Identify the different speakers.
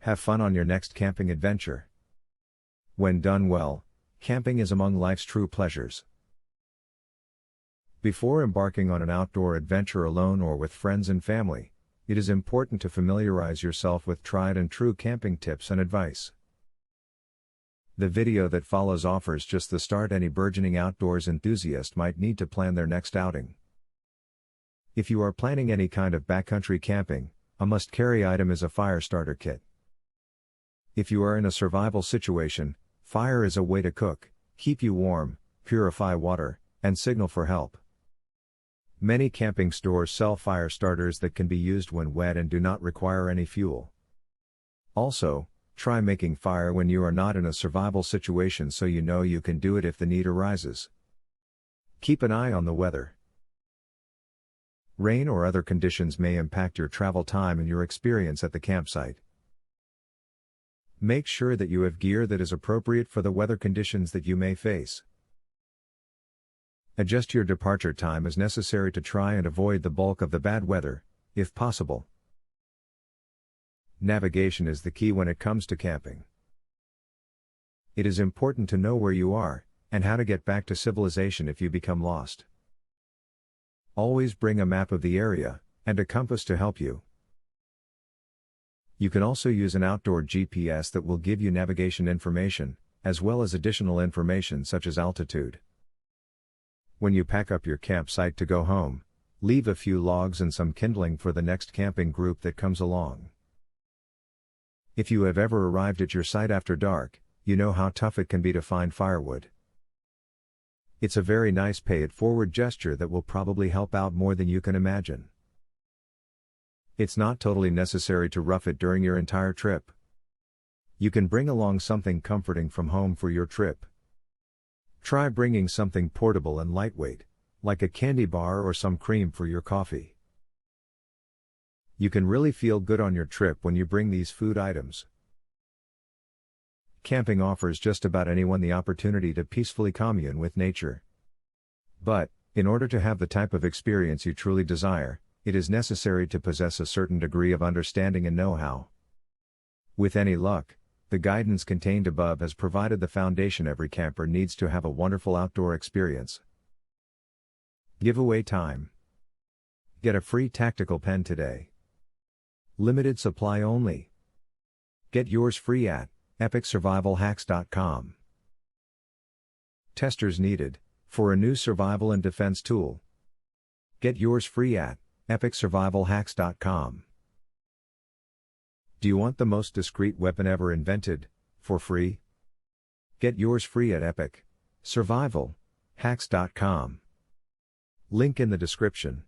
Speaker 1: Have fun on your next camping adventure. When done well, camping is among life's true pleasures. Before embarking on an outdoor adventure alone or with friends and family, it is important to familiarize yourself with tried and true camping tips and advice. The video that follows offers just the start any burgeoning outdoors enthusiast might need to plan their next outing. If you are planning any kind of backcountry camping, a must-carry item is a fire starter kit. If you are in a survival situation, fire is a way to cook, keep you warm, purify water, and signal for help. Many camping stores sell fire starters that can be used when wet and do not require any fuel. Also, try making fire when you are not in a survival situation so you know you can do it if the need arises. Keep an eye on the weather. Rain or other conditions may impact your travel time and your experience at the campsite. Make sure that you have gear that is appropriate for the weather conditions that you may face. Adjust your departure time as necessary to try and avoid the bulk of the bad weather, if possible. Navigation is the key when it comes to camping. It is important to know where you are, and how to get back to civilization if you become lost. Always bring a map of the area, and a compass to help you. You can also use an outdoor GPS that will give you navigation information, as well as additional information such as altitude. When you pack up your campsite to go home, leave a few logs and some kindling for the next camping group that comes along. If you have ever arrived at your site after dark, you know how tough it can be to find firewood. It's a very nice pay-it-forward gesture that will probably help out more than you can imagine. It's not totally necessary to rough it during your entire trip. You can bring along something comforting from home for your trip. Try bringing something portable and lightweight, like a candy bar or some cream for your coffee. You can really feel good on your trip when you bring these food items. Camping offers just about anyone the opportunity to peacefully commune with nature. But, in order to have the type of experience you truly desire, it is necessary to possess a certain degree of understanding and know-how. With any luck, the guidance contained above has provided the foundation every camper needs to have a wonderful outdoor experience. Giveaway time. Get a free tactical pen today. Limited supply only. Get yours free at epicsurvivalhacks.com. Testers needed for a new survival and defense tool. Get yours free at epicsurvivalhacks.com. Do you want the most discreet weapon ever invented, for free? Get yours free at epicsurvivalhacks.com. Link in the description.